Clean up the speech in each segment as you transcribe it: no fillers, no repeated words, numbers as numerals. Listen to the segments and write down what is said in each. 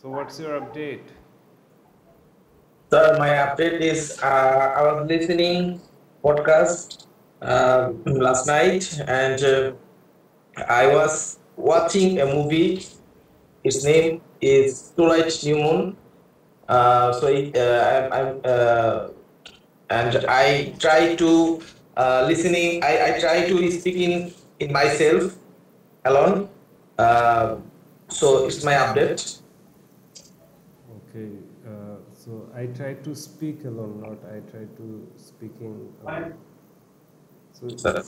So what's your update? Sir, my update is I was listening podcast last night and I was watching a movie. Its name is Twilight New Moon. I'm and I try to listening. I try to speaking in myself alone. Uh, so it's my update. Okay, so I try to speak alone, not I try to speaking alone. So, Sir.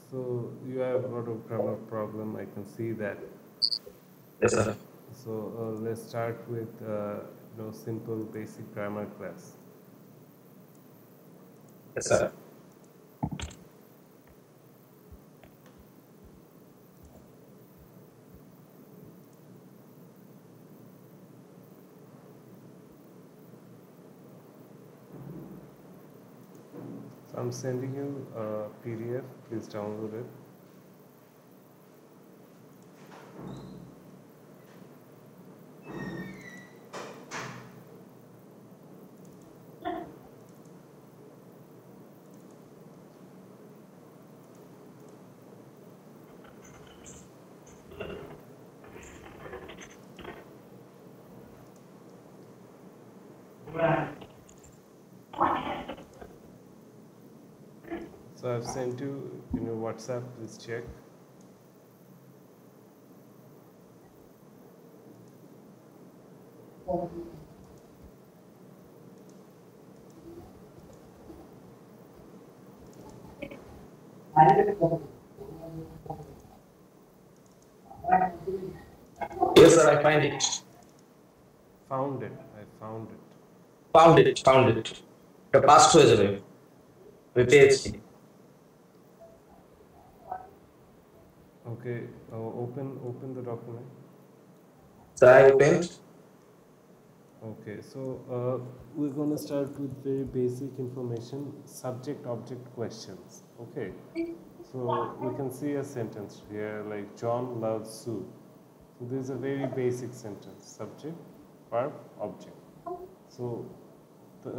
so you have a lot of grammar problem. I can see that. Yes, sir. So let's start with simple basic grammar class. Yes, sir. So I'm sending you a PDF. Please download it. So I've sent you in your WhatsApp. Please check. Yes, sir. I find it. Found it. I found it. Found it. Found it. The past হয়ে যাবে আমি পেয়েছি Okay. Open the document. So I opened. Okay, so we're going to start with very basic information, subject object questions. Okay, so we can see a sentence here like John loves Sue. So this is a very basic sentence, subject, verb, object. So the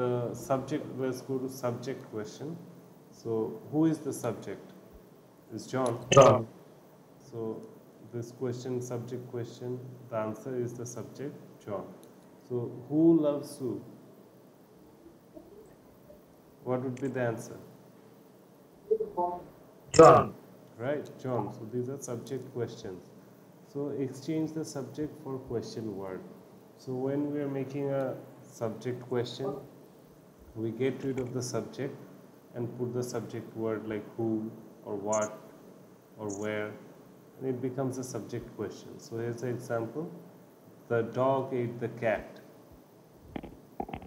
subject, let's go to subject question. So who is the subject? Is John. John. So this question, subject question, the answer is the subject, John. So who loves Sue? What would be the answer? John. Right, John. So these are subject questions. So exchange the subject for question word. So when we are making a subject question, we get rid of the subject and put the subject word like who or what or where, and it becomes a subject question. So here's an example. The dog ate the cat.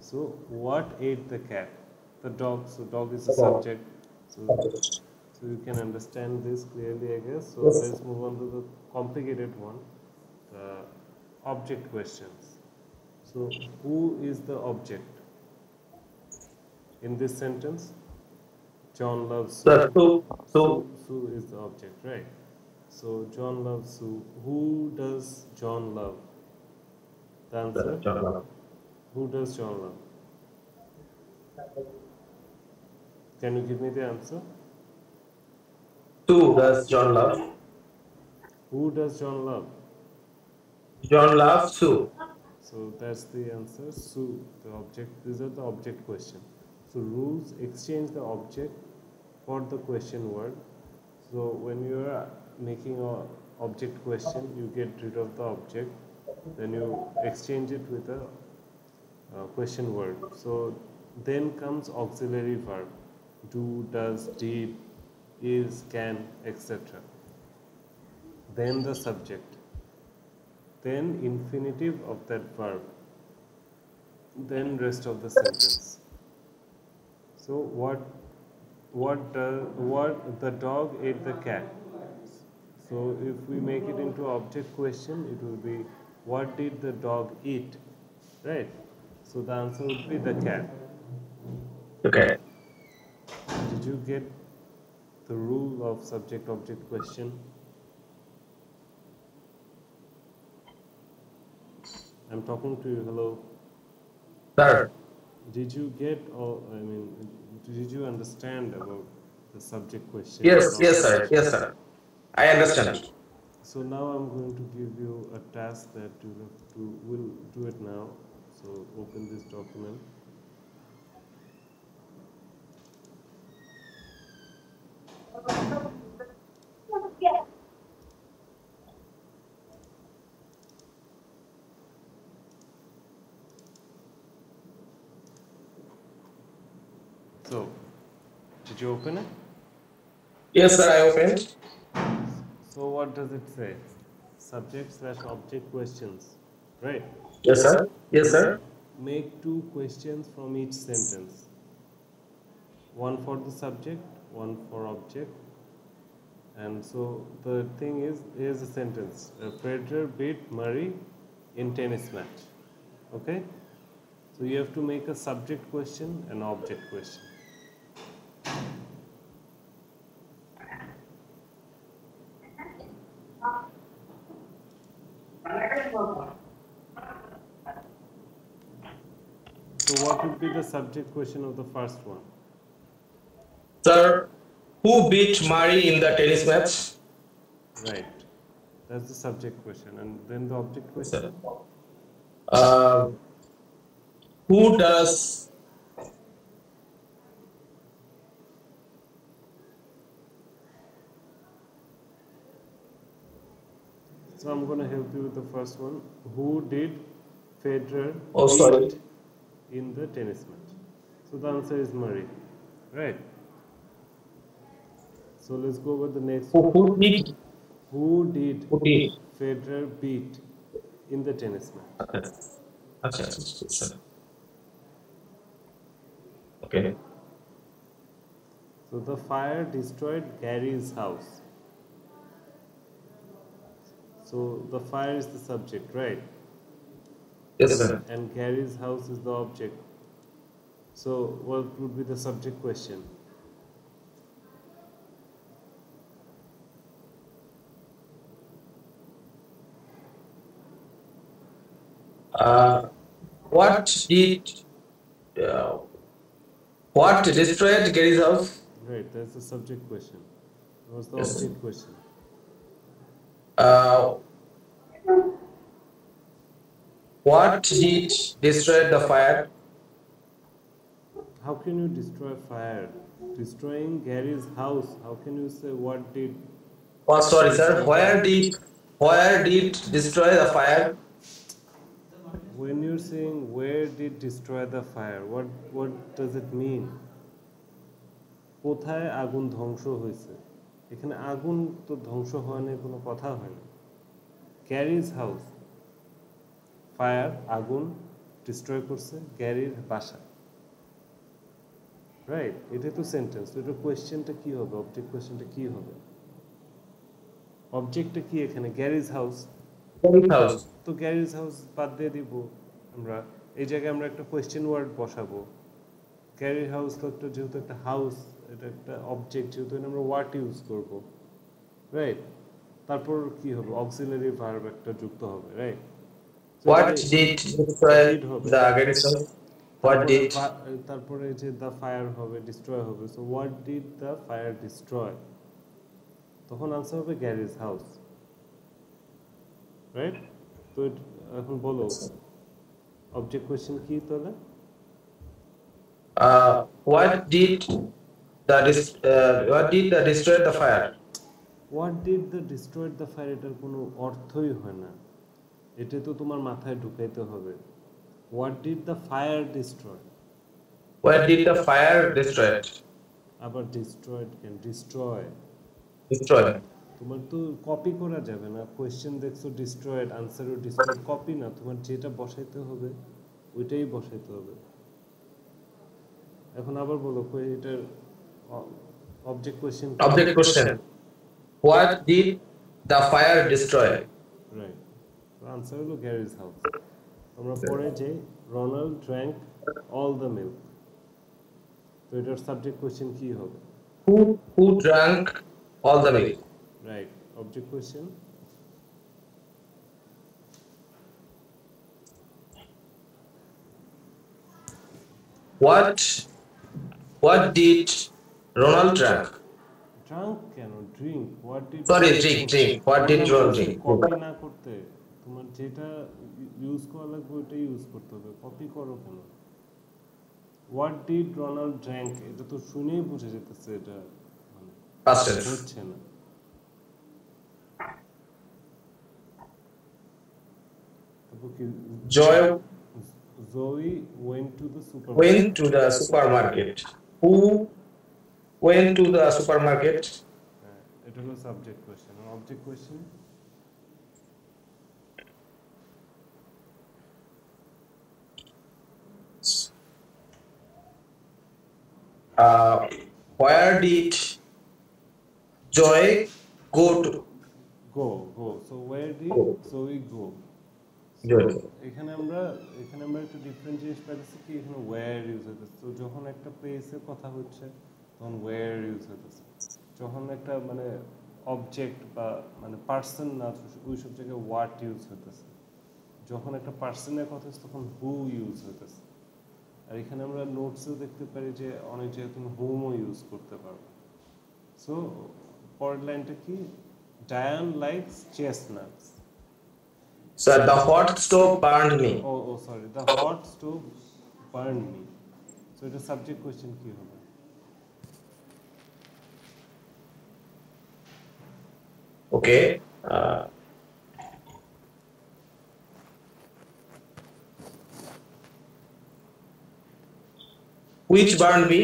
So what ate the cat? The dog. So dog is the subject. So you can understand this clearly, I guess. So Yes. let's move on to the complicated one, the object questions. So who is the object in this sentence? John loves Sue. Sir, Sue is the object, right? So John loves Sue. Who does John love? The answer? John. Who does John love? Can you give me the answer? Who does John love? Who does John love? John loves Sue. So that's the answer. Sue, the object. These are the object question. So rules, exchange the object for the question word. So when you are making a object question, you get rid of the object, then you exchange it with a question word. So then comes auxiliary verb: do, does, did, is, can, etc. Then the subject, then infinitive of that verb, then rest of the sentence. So what the dog ate the cat. So if we make it into object question, it will be what did the dog eat, right? So the answer would be the cat. Okay. Did you get the rule of subject object question? I'm talking to you. Hello. Sir. Did you get, or did you understand about the subject question? Yes, yes, sir. Yes, sir. I understand. So now I'm going to give you a task that you have to, will do it now. So open this document. So, did you open it? Yes, sir, I opened. So what does it say? Subject/object questions, right? Yes, sir. Yes, sir. Make 2 questions from each sentence. One for the subject, one for object. And so the thing is, here's a sentence. Federer beat Murray in tennis match. Okay? So you have to make a subject question and object question. So what would be the subject question of the first one? Sir, who beat Murray in the tennis match? Right. That's the subject question. And then the object question? Who does So I'm going to help you with the first one. Who did Federer beat in the tennis match? So the answer is Murray, right? So let's go with the next one. Who did Federer beat in the tennis match? Okay. So the fire destroyed Gary's house. So the fire is the subject, right? Yes, sir. And Gary's house is the object. So what would be the subject question? What destroyed Gary's house? Right, that's the subject question. What's the object question? What did destroy the fire? How can you destroy fire? Destroying Gary's house. How can you say what did? Oh, sorry, sir. Where did destroy the fire? When you're saying where did destroy the fire, what does it mean? কোথায় আগুন ধ্বংস হয়েছে? এখানে আগুন তো ধ্বংস হওয়া নিয়ে কোনো কথা হয় না। গ্যারিজ হাউস, ফায়ার, আগুন ডিস্ট্রয় করছে গ্যারির বাসা, রাইট? এটা তো সেন্টেন্স। তো এটা কোয়েশ্চেনটা কি হবে? অবজেক্ট কোয়েশ্চেনটা কি হবে? অবজেক্টটা কি এখানে? গ্যারিজ হাউস। তো গ্যারিজ হাউস বাদ দিয়ে দিব আমরা। এই জায়গায় আমরা একটা কোয়েশ্চেন ওয়ার্ড বসাবো। গ্যারি হাউস তো একটা, যেহেতু একটা হাউস, এটা একটা অবজেক্ট, যেহেতু আমরা ওয়ার্ড ইউজ করব, রাইট? তারপর কি হবে? অক্সিলারি ভার্ব একটা যুক্ত হবে, right? What did destroy the Gary's house? What did? তারপরে যে দ্য ফায়ার হবে, ডিস্ট্রয় হবে। So what did the fire destroy? তখন আনসার হবে গ্যারিজ হাউস, রাইট? তো এখন বলো অবজেক্ট কোয়েশ্চেন কি তাহলে? What did destroy the fire? What did the destroy the fire? এটার কোনো অর্থই হয় না। এটা তো তোমার মাথায় ঢুকাইতে হবে। What did the fire destroy? Where did the fire destroy? আবার destroyed can destroy. তোমার তো কপি করা যাবে না। কোয়েশ্চেন দেখছো ডিস্ট্রয়েড, আনসারও ডিস্ট্রয়েড, কপি না। তোমার যেটা বসাইতে হবে ওইটাই বসাইতে হবে। এখন আবার বলো এটার object question. What did the fire destroy? Right, answer হলো গ্যারিজ হাউস। আমরা পরে যাই, Ronald drank all the milk. তো এটার সাবজেক্ট কোয়েশ্চেন কি হবে? Who drank all the milk? Right. Object question. What what did Ronald drink? Drank কেন, drink. What did Sorry, Ronald drink, drink? drink. What did বললাম তো Ronald সে drink? Copy না করতে, তোমার যেটা ইউজ করা লাগবে ওইটাই ইউজ করতে হবে, কপি করো কেন? হোয়াট ডিড রোনাল্ড ড্রিঙ্ক, এটা তো শুনেই বুঝে যেতেছে এটা মানে Past tense. হচ্ছে না। তারপর কি, Joy Zoe went to the supermarket. went to the supermarket. Who went to the supermarket? এটা হলো সাবজেক্ট কোয়েশ্চেন। আর object question, Where did Joy go to? Go go. So where did Go. Zoe go? Joy. এখানে আমরা একটা different জিনিস পাইতেছি কি, এখানে ওয়্যার ইউজ হইতেছে। তো যখন একটা প্লেসের কথা হচ্ছে তখন ওয়্যার ইউজ হইতেছে। যখন একটা মানে অবজেক্ট বা মানে পার্সন না, ওই সব জায়গায় হোয়াট ইউজ হইতেছে। যখন একটা পার্সনের কথা হচ্ছে তখন হু ইউজ হইতেছে। আর এখানে আমরা নোটসেও দেখতে পারি যে অনেক জায়গায় তুমি হোমও ইউজ করতে পারো। সো পরের লাইনটা কি, Diane likes chestnuts. So the hot stove burned me. Oh sorry, the hot stove burn me. So এটা সাবজেক্ট কোয়েশ্চেন কি হবে? Okay. Which burned me?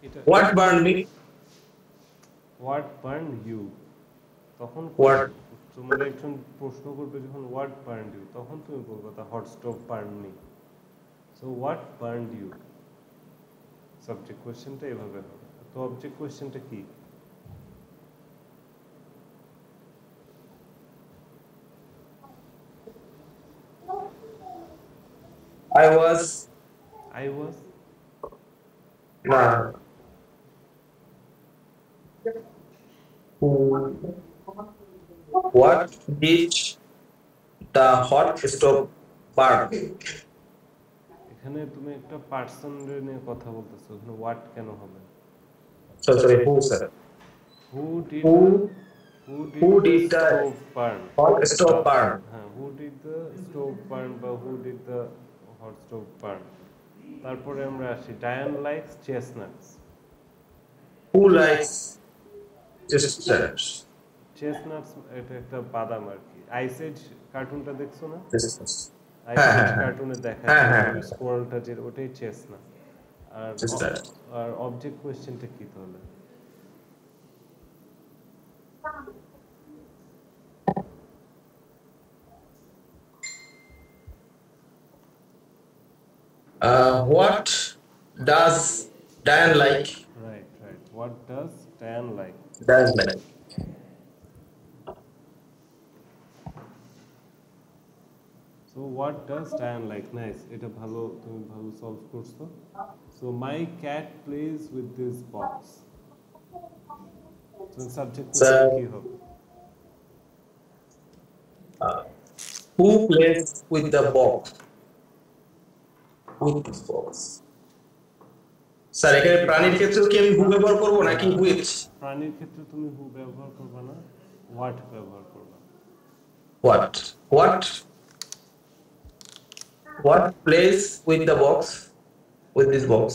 এটা What burned me? What burn you. তখন What? তোমার একজন প্রশ্ন করবে যখন হোয়াট বার্ন ইউ, তখন তুমি বলবে the hot stove burn me. So what burn you, subject কোয়েশ্চেনটা এভাবে হবে। তো অবজেক্ট কোয়েশ্চেনটা কি? I was. I was. Nah. What did the hot stove burn? এখানে তুমি একটা পার্সন নিয়ে কথা বলতেছো, এখানে হোয়াট কেন হবে? Sorry, who, sir? Who did Who who did did the the stove burn? hot stove burn? হ্যাঁ, who did the stove burn বা who did the hot stove burn। তারপরে আমরা আসি, ডায়ান লাইকস চেস্টনাটস। Who likes chestnuts? চেস্টনাটস এটা একটা বাদাম আর কি। আইস age কার্টুনটা দেখছো না? Chestnuts. আইস হ্যাঁ, এজ হ্যাঁ, হ্যাঁ। কার্টুনে দেখা হ্যাঁ, যায় হ্যাঁ, ওই হ্যাঁ। স্কোয়ারটা, যে ওটাই চেস্টনাট। আর Chestnut. আর অবজেক্ট কোয়েশ্চেনটা কি তাহলে? What does Dan like? Right right, what does Diane like? Does like. So what does Diane like, nice, এটা ভালো, তুমি ভালো সলভ করছো। So my cat plays with this box. তো সাবজেক্ট কোয়েশ্চেন কি হবে? Who plays with the box? With this box. Sir এখানে প্রাণীর ক্ষেত্রে কি আমি হু ব্যবহার করব নাকি হুইচ? প্রাণীর ক্ষেত্রে তুমি হু ব্যবহার করবে না, হোয়াট ব্যবহার করবে। What? What plays with the box? With this box?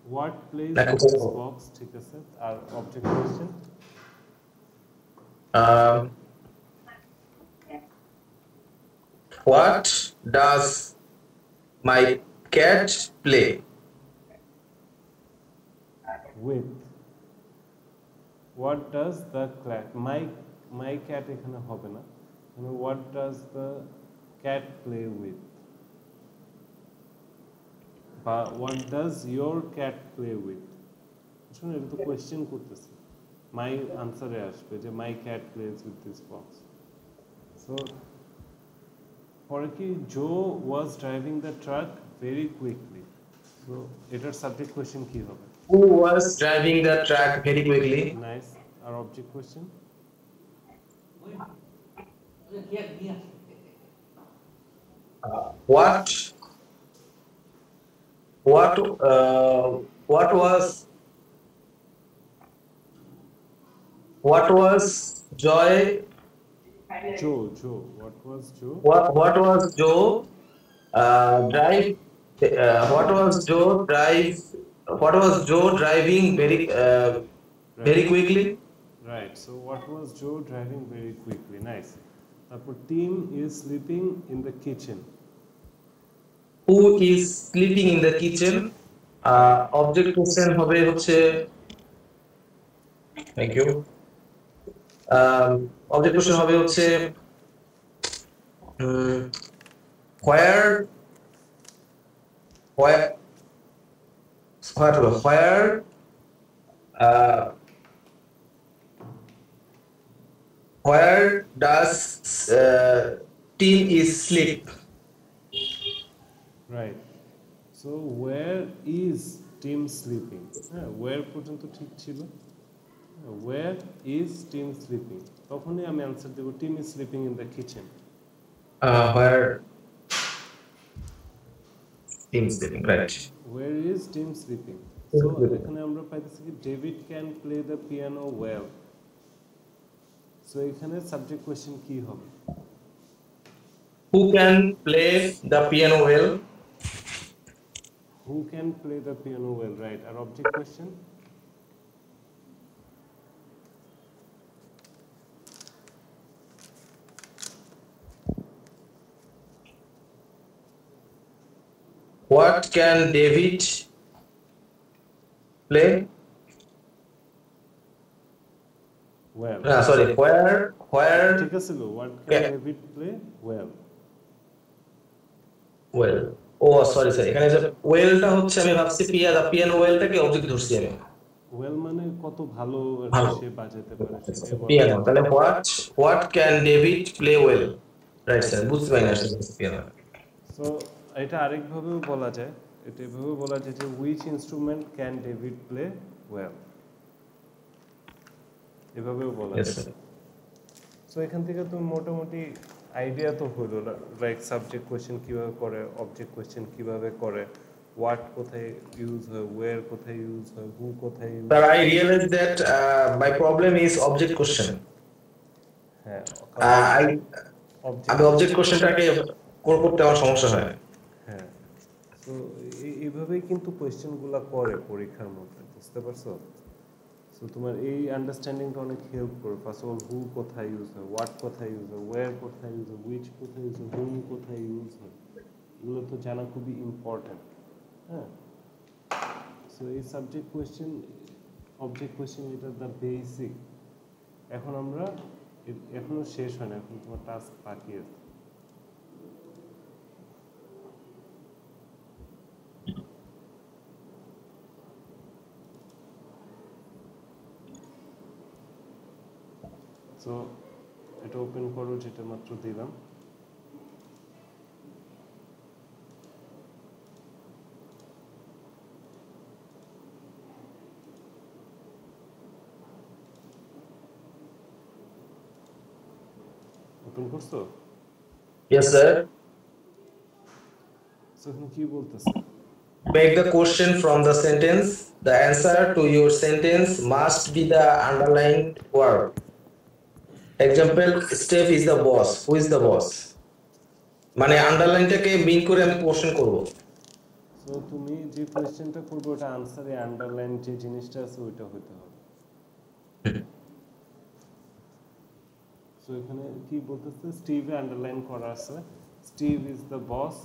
What plays Like with who? This box, ঠিক আছে। আর object question, What does my cat play? With. What does the cat, my cat এখানে হবে না, এখানে what does the cat play with, বা what does your cat play with. শুনুন, এটা তো কোয়েশ্চেন করতেছে, মাই আনসারে আসবে যে my cat plays with this box. So পরে কি, Joe was driving the truck very quickly. So এটার সাবজেক্ট কোয়েশ্চেন কি হবে? Who was driving the truck very quickly? Nice. আর object question, What what uh, what was what was Joy? Joe. What was Joe? What was Joe drive? What was Joe drive? What was Joe driving Right. very quickly? Right. So what was Joe driving very quickly? Nice. তারপর Tim is sleeping in the kitchen. Who is sleeping in the kitchen? Object question হবে হচ্ছে thank you. Object question হবে হচ্ছে উম, where where where uh, where does Tim is sleep? Right. So where is Tim sleeping? Where পর্যন্ত ঠিক ছিল? Where is Tim sleeping? তখনই আমি answer দেব Tim is sleeping in the kitchen. Where Tim is sleeping, right? Where is Tim sleeping? So এখানে আমরা পাইতেছি কি David can play the piano well. So এখানে সাবজেক্ট কোয়েশ্চেন কি হবে? Who can play the piano well? Who can play the piano well, right? Our object question? What can David play? Well. Sorry, where ঠিক আছে লো, what can David play well? well. Oh, sorry, এখানে যে ওয়েলটা হচ্ছে আমি ভাবছি piano ওয়েলটাকে object ধরছি আমি। Well মানে কত ভালো ভালো। সে বাজাতে পারে সেটাই বলা পিয়ানো হয়। তাহলে what can David play well? Right sir, বুঝতে পারি না আসলে পিয়ানো। So এটা আরেকভাবেও বলা যায়, এটা এভাবেও বলা যায় যে which instrument can David play well? এভাবেও বলা Yes, যায়। sir. সো এখান থেকে তুমি মোটামুটি আইডিয়া তো হলো, লাইক সাবজেক্ট কোয়েশ্চেন কিভাবে করে, অবজেক্ট কোয়েশ্চেন কিভাবে করে, হোয়াট কোথায় ইউজ হয়, ওয়্যার কোথায় ইউজ হয়, হু কোথায় ইউজ Sir, হয়। I realized that my problem is object question. হ্যাঁ, আমি অবজেক্ট কোশ্চেনটাকে করতে আমার সমস্যা হয়। হ্যাঁ, সো এইভাবেই কিন্তু কোয়েশ্চেনগুলো করে পরীক্ষার মধ্যে, বুঝতে পারছো? সো তোমার এই আন্ডারস্ট্যান্ডিংটা অনেক হেল্প করে। ফার্স্ট অফ অল হু কোথায় ইউজ হয়, হোয়াট কোথায় ইউজ হয়, ওয়্যার কোথায় ইউজ হয়, উইচ কোথায় ইউজ হয়, হুম কোথায় ইউজ হয়, এগুলো তো জানা খুবই ইম্পর্ট্যান্ট। হ্যাঁ, সো এই সাবজেক্ট কোয়েশ্চেন, অবজেক্ট কোয়েশ্চেন, এটা দ্য বেসিক। এখন আমরা এখনো শেষ হয় না, এখন তোমার টাস্ক বাকি আছে। সো এটা ওপেন করো, যেটা মাত্র দিলাম। ওপেন করছো? Yes, sir. সো এখন কি বলতেছে? Make the question from the sentence. The answer to your sentence must be the underlined word. Example, Steve is the boss. Who is the boss? মানে আন্ডারলাইনটাকে মিন করে আমি কোশ্চেন করব। সো তুমি যে কোয়েশ্চেনটা করবে ওটা আনসারে আন্ডারলাইন যে জিনিসটা আছে ওইটা হতে হবে। সো এখানে কি বলতেছে, স্টিভে আন্ডারলাইন করা আছে, স্টিভ ইজ দ্য বস।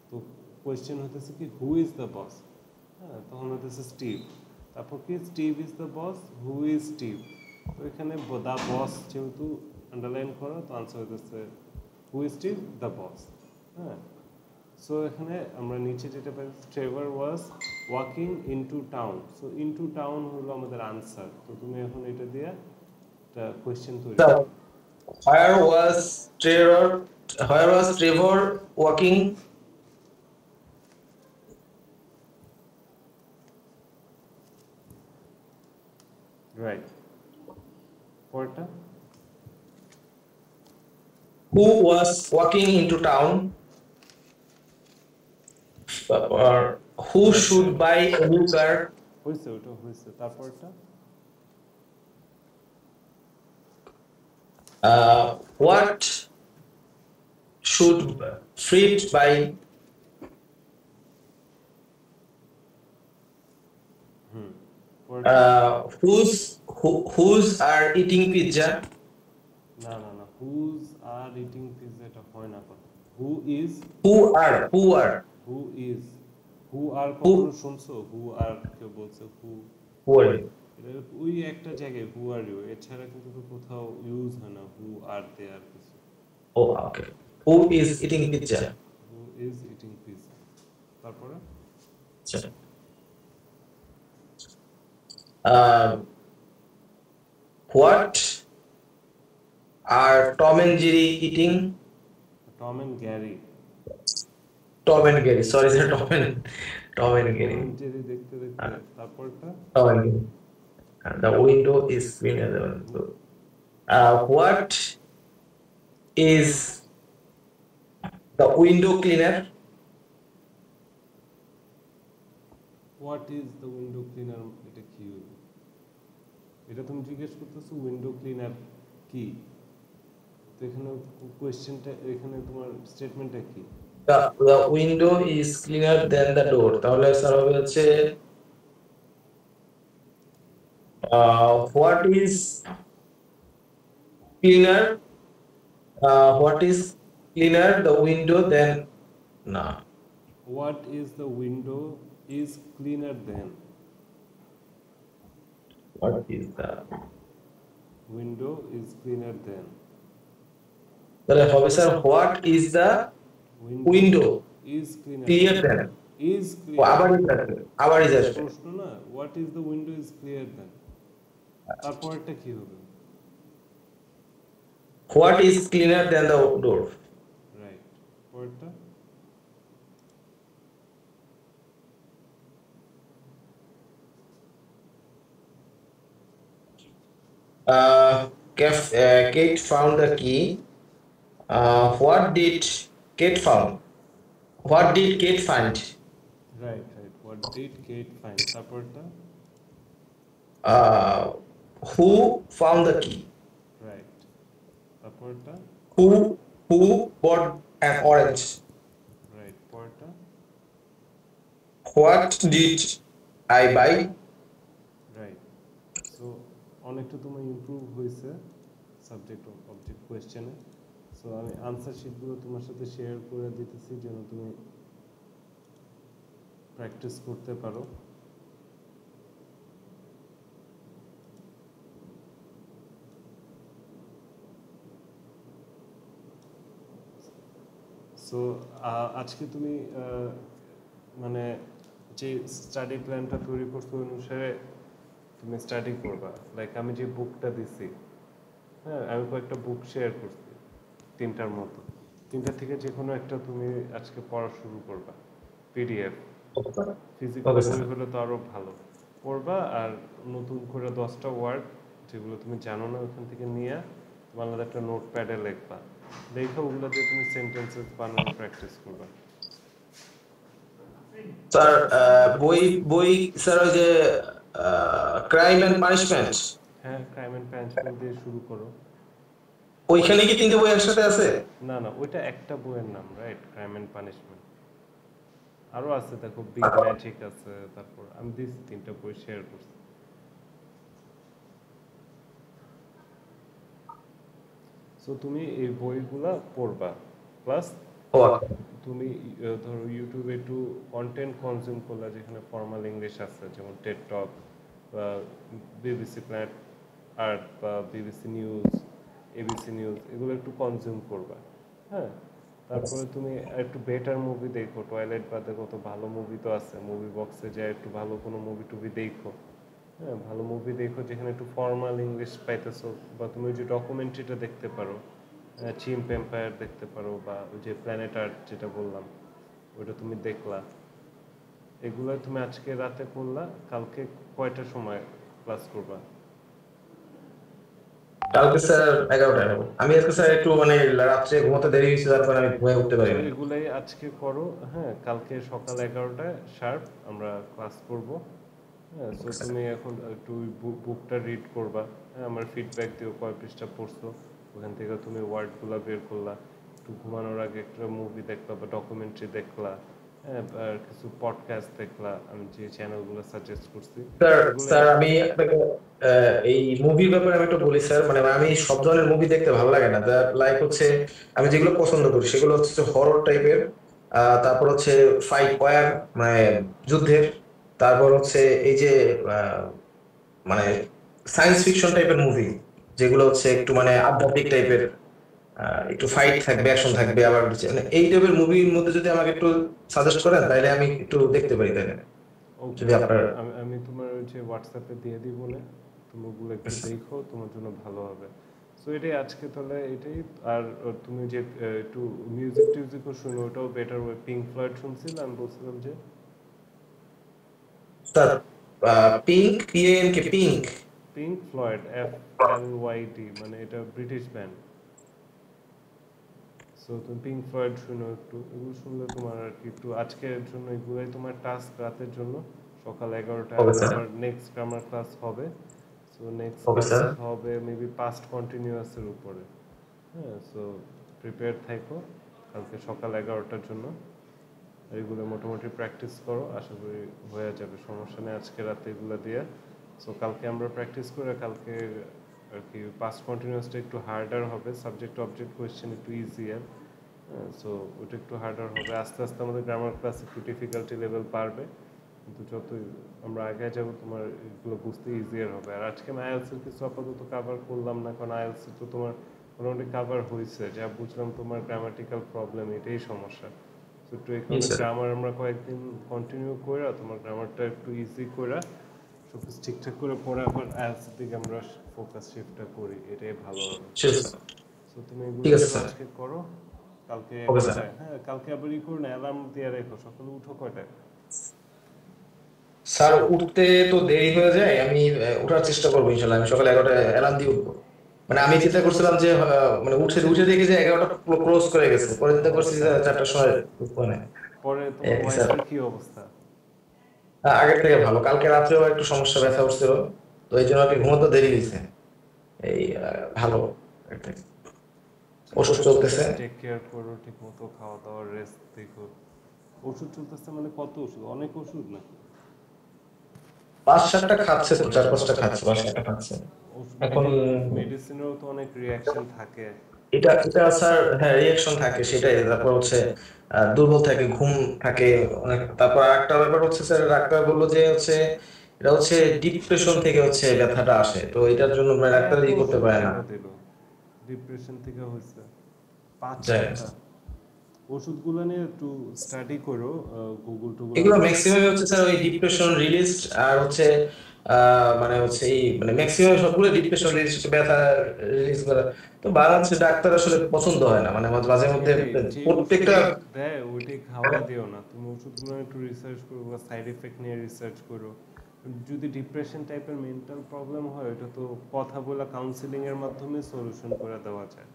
তো কোয়েশ্চেন হতেছে কি হু ইজ দ্য বস? হ্যাঁ, তখন হতেছে স্টিভ। তারপর কি Steve is the boss, who is Steve? তো এখানে দ্য বস যেহেতু আন্ডারলাইন করা, তো আনসার হতেছে who is Steve, the boss. হ্যাঁ, সো এখানে আমরা নিচে যেটা পাই, Trevor was walking into town. So into town হলো আমাদের আনসার। তো তুমি এখন এটা দিয়ে একটা কোয়েশ্চেন তৈরি So, করো। where was Trevor walking? Right, পরেরটা who was walking into town, or who should buy a new car, হয়েছে, ওটা হয়েছে, তারপরটা what should Fritz buy, পরেরটা who's are eating pizza, না না না, হুজ আর ইটিং পিৎজা, এটা হয় না কথা। Who is, who are who is, who are who কখনো শুনছো? হু আর কেউ বলছে হু? who are you? এটা ওই একটা জায়গায় হু আর ইউ, এছাড়া কিন্তু তো কোথাও ইউজ হয় না হু আর দে আর কিছু। Oh, okay. Who is eating pizza? Who is eating pizza, তারপরে What are Tom and Jerry eating? Tom and Gary. Tom and Gary. Sorry, sir. Tom and Gary. Jerry দেখতে দেখতে, তারপরটা Tom and Gary. And the window is cleaner than the. What is the window cleaner? What is the window cleaner, এটা কি? এটা তুমি জিজ্ঞেস করতেছো window cleaner কি, তো এখানে কোয়েশ্চেনটা, এখানে তোমার স্টেটমেন্টটা কি? The window is cleaner than the door. তাহলে স্যার হবে হচ্ছে what is cleaner? What is cleaner the window than? No. What is the window is cleaner than, What is the? Window is cleaner than, তাহলে হবে sir what is the window is cleaner clear than? Is oh, আবার is আসবে। প্রশ্ন না, what is the window is clear than, তারপরটা কি হবে? What is cleaner than the door? Right, পরেরটা Kate found the key. What did Kate found? What did Kate find? Right right, what did Kate find, তারপরটা Who found the key? Right, তারপরটা Who bought an orange? Right, পরেরটা What did I buy? Right. So অনেকটা তোমার improve হয়েছে subject object কোয়েশ্চেনে। So আমি answer শিটগুলো তোমার সাথে শেয়ার করে দিতেছি যেন তুমি প্র্যাকটিস করতে পারো। সো আজকে তুমি মানে যে স্টাডি প্ল্যানটা তৈরি করছো অনুসারে তুমি স্টাডি করবা। লাইক আমি যে বুকটা দিছি, হ্যাঁ আমি কয়েকটা বুক শেয়ার করছি 3টার মতো, 3টা থেকে যে কোনো একটা তুমি আজকে পড়া শুরু করবা। পিডিএফ ফিজিক্যাল বই হলে তো আরও ভালো পড়বা। আর নতুন করে 10টা ওয়ার্ড যেগুলো তুমি জানো না ওখান থেকে নিয়ে তোমার আলাদা একটা নোট প্যাডে লিখবা, দেখো ওগুলো দিয়ে তুমি সেন্টেন্সেস বানানো প্র্যাকটিস করবা। স্যার বই স্যার ওই যে ক্রাইম এন্ড পানিশমেন্ট, হ্যাঁ ক্রাইম এন্ড পানিশমেন্ট দিয়ে শুরু করো। ওইখানে কি 3টে বই একসাথে আছে? না না, ওইটা একটা বইয়ের নাম, রাইট, ক্রাইম এন্ড পানিশমেন্ট। আরো আছে, দেখো বিগ ম্যাজিক আছে, তারপর আমি দিস 3টা বই শেয়ার করছি। সো তুমি এই বইগুলা পড়বা, প্লাস তুমি ধরো ইউটিউবে একটু কন্টেন্ট কনজিউম করলা যেখানে ফর্মাল ইংলিশ আছে, যেমন টেড টক বা বিবিসি প্ল্যানেট আর্থ বা বিবিসি নিউজ, এবিসি নিউজ, এগুলো একটু কনজিউম করবা। হ্যাঁ, তারপরে তুমি একটু বেটার মুভি দেখো, টয়লেট বাদে কত ভালো মুভি তো আছে, মুভি বক্সে যায় একটু ভালো কোনো মুভি টুভি দেখো। হ্যাঁ, ভালো মুভি দেখো যেখানে একটু ফর্মাল ইংলিশ পাইতেছো, বা তুমি ওই যে ডকুমেন্টারিটা দেখতে পারো, চিম্প এম্পায়ার দেখতে পারো, বা ওই যে প্ল্যানেট আর্থ যেটা বললাম ওইটা তুমি দেখলা। এগুলো তুমি আজকে রাতে করলা, কালকে কয়টার সময় ক্লাস করবা? কালকে স্যার 11টায় হবে। আমি আজকে স্যার একটু মানে রাত্রে ঘুমাতে দেরি হয়েছে, যার কারণে আমি ঘুমিয়ে উঠতে সো পারিনি। এগুলাই আজকে করো, হ্যাঁ, কালকে সকাল 11টায় শার্প আমরা ক্লাস করব। হ্যাঁ, সো ওকে স্যার। তুমি এখন একটু বুকটা রিড করবা, হ্যাঁ, আমার ফিডব্যাক দিও কয় পৃষ্ঠা পড়ছো, ওখান থেকে তুমি ওয়ার্ডগুলো বের করলা, একটু ঘুমানোর আগে একটা মুভি দেখলা বা ডকুমেন্টারি দেখলা, হ্যাঁ, আর কিছু পডকাস্ট দেখলা আমি যে চ্যানেলগুলো সাজেস্ট করছি স্যার এগুলো। স্যার আমি আপনাকে এই মুভির ব্যাপারে আমি একটু বলি স্যার, মানে আমি সব ধরনের মুভি দেখতে ভালো লাগে না। লাইক হচ্ছে আমি যেগুলো পছন্দ করি সেগুলো হচ্ছে হরর টাইপের, তারপর হচ্ছে ফাইট ওয়ার, মানে যুদ্ধের, তারপর হচ্ছে এই যে আহ, মানে সায়েন্স ফিকশন টাইপের মুভি, যেগুলো হচ্ছে একটু মানে আধ্যাত্মিক টাইপের, একটু ফাইট থাকবে, অ্যাকশন থাকবে, আবার হচ্ছে মানে এই টাইপের মুভির মধ্যে যদি আমাকে একটু সাজেস্ট করেন তাহলে আমি একটু দেখতে পারি তাহলে, ওকে, যদি আপনার। আমি আমি তোমার ওই যে হোয়াটসঅ্যাপে দিয়ে দিব না, তুমি ওগুলো একটু দেখো, তোমার জন্য ভালো হবে। সো এটাই আজকে তাহলে এটাই। আর তুমি যে একটু মিউজিক টিউজিকও শুনো, ওটাও বেটার ওয়ে। পিঙ্ক ফ্লয়েড শুনছিলাম, আমি বলছিলাম যে sir pink, PANK, pink. Pink Floyd, FLYD, মানে এটা ব্রিটিশ ব্যান্ড। সো তুমি পিঙ্ক ফ্লয়েড শুনো একটু, এগুলো শুনলে তোমার আর কি একটু আজকের জন্য এগুলোই তোমার টাস্ক রাতের জন্য। সকাল 11টায় ওকে আবার স্যার। আমার নেক্সট গ্রামার ক্লাস হবে। So next okay class sir. হবে মেবি পাস্ট কন্টিনিউয়াসের উপরে। হ্যাঁ, সো প্রিপেয়ার থাকো কালকে সকাল 11টার জন্য। আর এগুলো মোটামুটি প্র্যাকটিস করো, আশা করি হয়ে যাবে, সমস্যা নেই আজকে রাতে এগুলো দিয়ে। সো কালকে আমরা প্র্যাকটিস করে কালকে আর কি পাস্ট কন্টিনিউয়াসটা একটু হার্ডার হবে, সাবজেক্ট অবজেক্ট কোয়েশ্চেন একটু ইজিয়ার। সো ওটা একটু হার্ডার হবে, আস্তে আস্তে আমাদের গ্রামার ক্লাস একটু ডিফিকাল্টি লেভেল বাড়বে, কিন্তু যতই আমরা আগে যাব তোমার এগুলো বুঝতে ইজিয়ার হবে। আর আজকে আমি আইএলসের কিছু আপাতত কাভার করলাম না, কারণ আইএলসি তো তোমার মোটামুটি কাভার হয়েছে, যা বুঝলাম তোমার গ্রামাটিক্যাল প্রবলেম এটাই সমস্যা। তো একটু এই জি কারণে স্যার। গ্রামার আমরা কয়েকদিন কন্টিনিউ করে তোমার গ্রামারটা একটু ইজি করে সব কিছু ঠিকঠাক করে পরে আবার আইএলসির দিকে আমরা ফোকাস শিফটটা করি, এটাই ভালো হবে। Sure sir. সো তুমি এগুলো ঠিক আছে একটু স্যার। আজকে করো, কালকে ওকে স্যার। 11টায়, হ্যাঁ, কালকে আবার ই করো না, অ্যালার্ম দিয়ে রেখো, সকালে উঠো কয়টায়? স্যার উঠতে তো দেরি হয়ে যায়, আমি ওঠার চেষ্টা করবো ইনশাল্লাহ। আমি সকালে 11টায় অ্যালার্ম দিয়ে উঠবো। মানে আমি চিন্তা করছিলাম যে মানে উঠে উঠে দেখি যে 11টা ক্লোজ করে গেছে, পরে চিন্তা করছি যে 4টার সময় উঠবো না। পরে এই তোমার আর কি স্যার। ওয়াইফের কি অবস্থা? আগের থেকে ভালো, কালকে রাত্রেও একটু সমস্যা, ব্যথা উঠছিল, তো এই জন্য আর কি ঘুমোতে দেরি হয়েছে। এই ভালো আগের থেকে। ওষুধ চলতেছে। টেক কেয়ার করো, ঠিক মতো খাওয়া দাওয়া, রেস্ট দেখো। ওষুধ চলতেছে মানে কত ওষুধ, অনেক ওষুধ নাকি? 5-7টা খাচ্ছে, তো 4-5টা খাচ্ছে, 5-7টা খাচ্ছে ওষুধ এখন। মেডিসিনেরও তো অনেক রিয়াকশন থাকে। এটা এটা স্যার, হ্যাঁ রিয়াকশন থাকে সেটাই। তারপর হচ্ছে দুর্বল থাকে, ঘুম থাকে অনেক। তারপর একটা ব্যাপার হচ্ছে স্যার, ডাক্তার বললো যে হচ্ছে এটা হচ্ছে ডিপ্রেশন থেকে হচ্ছে ব্যথাটা আসে, তো এটার জন্য মানে ডাক্তার এত ই করতে ওষুধ পারে কেন না। দিল? ডিপ্রেশন থেকে হয়েছে? পাঁচ যাই হোক সাতটা স্যার। ওষুধগুলো নিয়ে একটু স্টাডি করো, গুগল টুগল এগুলো আছে। ম্যাক্সিমাম হচ্ছে স্যার ওই ডিপ্রেশন রিলিজ, আর হচ্ছে মানে হচ্ছে এই মানে ম্যাক্সিমাম সবগুলো ডিপ্রেশন রিলিজ, ব্যথা রিলিজ করা। তো বাংলাদেশের ডাক্তার আসলে পছন্দ হয় না, মানে মাঝে মাঝে মধ্যে সেটাই, যে প্রত্যেকটা। ওষুধ দেয় ওইটাই খাওয়া দিও না, তুমি ওষুধগুলো একটু রিসার্চ করো বা সাইড এফেক্ট নিয়ে রিসার্চ করো। যদি ডিপ্রেশন টাইপের মেন্টাল প্রবলেম হয়, এটা তো কথা বলা কাউন্সিলিং এর মাধ্যমে সলিউশন করে দেওয়া যায়,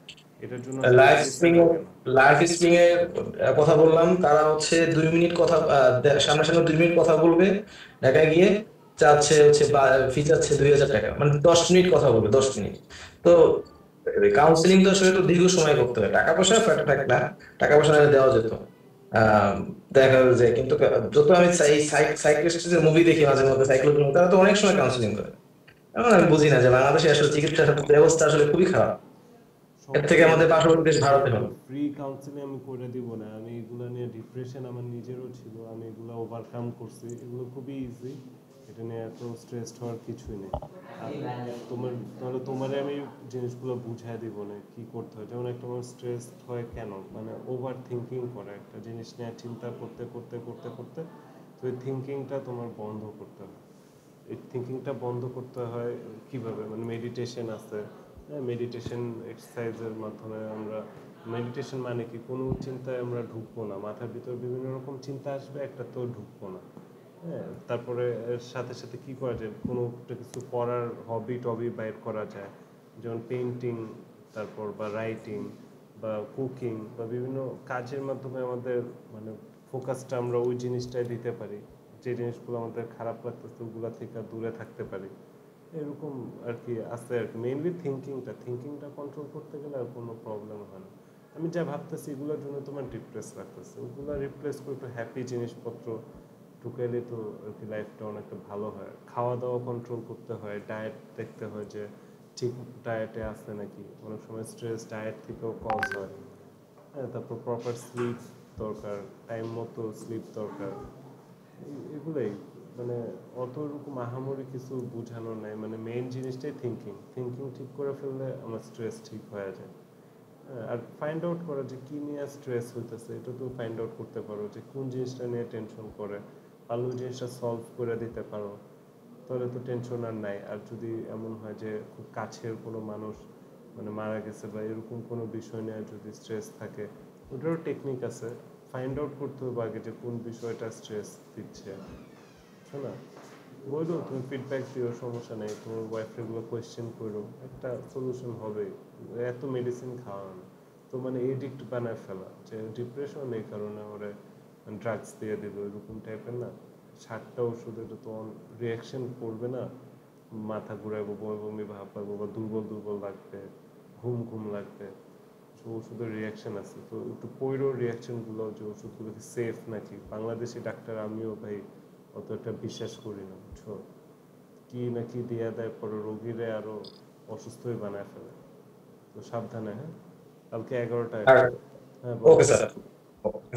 এটার জন্য লাইফ সাইকিয়াট্রিস্ট স্প্রিং লাগে না। লাইফ স্প্রিং এর কথা বললাম, তারা হচ্ছে 2 মিনিট কথা, সামনাসামনি 2 মিনিট কথা বলবে, ঢাকায় গিয়ে চাচ্ছে হচ্ছে ফি চাচ্ছে 2,000 টাকা, মানে 10 মিনিট কথা বলবে, 10 মিনিট। তো কাউন্সিলিং তো আসলে একটু দীর্ঘ সময় করতে হয়, টাকা পয়সা ফ্যাক্টর থাকে না, টাকা পয়সা না হলে দেওয়া যেত। আহ, দেখা যায় কিন্তু যত আমি সাইকিয়াট্রিস্টের মুভি দেখি মাঝে মধ্যে, সাইকোলজি, তারা তো অনেক সময় কাউন্সিলিং করে। এখন আমি বুঝি না যে বাংলাদেশে আসলে চিকিৎসা ব্যবস্থা আসলে খুবই খারাপ। এর থেকে সমস্যা আমাদের নেই, পার্শ্ববর্তী দেশ ভারতে এগুলো ভালো। ফ্রি কাউন্সিলিং আমি করে দিব না, আমি এগুলো নিয়ে ডিপ্রেশন আমার নিজেরও ছিল, আমি এগুলো ওভারকাম করছি, এগুলো খুবই ইজি, এটা নিয়ে এত স্ট্রেসড হওয়ার কিছুই নেই। আর তোমার তাহলে তোমারে আমি জিনিসগুলো বুঝাই দিব না কি করতে হয়, যেমন একটা মানুষ স্ট্রেস হয় কেন, মানে ওভার থিঙ্কিং করে একটা জিনিস নিয়ে, চিন্তা করতে করতে করতে করতে, তো এই থিঙ্কিংটা তোমার বন্ধ করতে হবে। এই থিঙ্কিংটা বন্ধ করতে হয় কিভাবে, মানে মেডিটেশন আছে, হ্যাঁ, মেডিটেশন এক্সারসাইজের মাধ্যমে আমরা, মেডিটেশন মানে কি, কোনো চিন্তায় আমরা ঢুকবো না, মাথার ভিতর বিভিন্ন রকম চিন্তা আসবে, একটা তো ঢুকবো না। হ্যাঁ, তারপরে এর সাথে সাথে কি করা যায়, কোনো একটা কিছু পড়ার হবি টবি বাইর করা যায়, যেমন পেইন্টিং, তারপর বা রাইটিং বা কুকিং বা বিভিন্ন কাজের মাধ্যমে আমাদের মানে ফোকাসটা আমরা ওই জিনিসটাই দিতে পারি, যে জিনিসগুলো আমাদের খারাপ লাগতেছে ওগুলো থেকে দূরে থাকতে পারি। এরকম আর কি আছে আর কি। মেইনলি থিঙ্কিংটা কন্ট্রোল করতে গেলে আর কোনো প্রবলেম হয় না। আমি যা ভাবতেছি এগুলোর জন্য তোমার ডিপ্রেস লাগতেছে, ওগুলো রিপ্লেস করে একটু হ্যাপি জিনিসপত্র ঢুকাইলে তো আর কি লাইফটা অনেকটা ভালো হয়। খাওয়া দাওয়া কন্ট্রোল করতে হয়, ডায়েট দেখতে হয় যে ঠিক ডায়েটে আছে নাকি। অনেক সময় স্ট্রেস ডায়েট থেকেও কজ হয়। হ্যাঁ, তারপর প্রপার স্লিপ দরকার, টাইম মতো স্লিপ দরকার। এগুলোই মানে অত রকম আহামরি কিছু বোঝানো নাই, মানে মেইন জিনিসটাই থিঙ্কিং ঠিক করে ফেললে আমার স্ট্রেস ঠিক হয়ে যায়। হ্যাঁ, আর ফাইন্ড আউট করা যে কী নিয়ে স্ট্রেস হইতেছে, এটা তো ফাইন্ড আউট করতে পারো যে কোন জিনিসটা নিয়ে টেনশন করে, পারলে ওই জিনিসটা সলভ করে দিতে পারো, তাহলে তো টেনশন আর নাই। আর যদি এমন হয় যে খুব কাছের কোনো মানুষ মানে মারা গেছে বা এরকম কোনো বিষয় নিয়ে যদি স্ট্রেস থাকে, ওটারও টেকনিক আছে। ফাইন্ড আউট করতে হবে আগে যে কোন বিষয়টা স্ট্রেস দিচ্ছে, বুঝছো না? বললো তুমি ফিডব্যাক দিও, সমস্যা নেই, তোমার ওয়াইফ এগুলো কোয়েশ্চেন করো, একটা সলিউশন হবে। এত মেডিসিন খাওয়া না তো মানে এডিক্ট বানায় ফেলা, যে ডিপ্রেশন এই কারণে ওরে ড্রাগস দিয়ে দিল এরকম টাইপের না। 60টা ওষুধ, এটা তো রিয়াকশন করবে না, মাথা ঘুরাইবো, বমি বমি ভাব লাগবো বা দুর্বল দুর্বল লাগবে, ঘুম ঘুম লাগবে। ওষুধের রিয়াকশন আছে, তো একটু পৈরো রিয়াকশনগুলো যে ওষুধগুলো কি সেফ নাকি। বাংলাদেশি ডাক্তার আমিও ভাই অত একটা বিশ্বাস করি না, বুঝছো? কি না কি দিয়ে দেয়, পরে রোগীরে আরো অসুস্থই বানায় ফেলে। তো সাবধানে, হ্যাঁ। কালকে 11টায়। আর হ্যাঁ বলো। Okay sir. ওকে।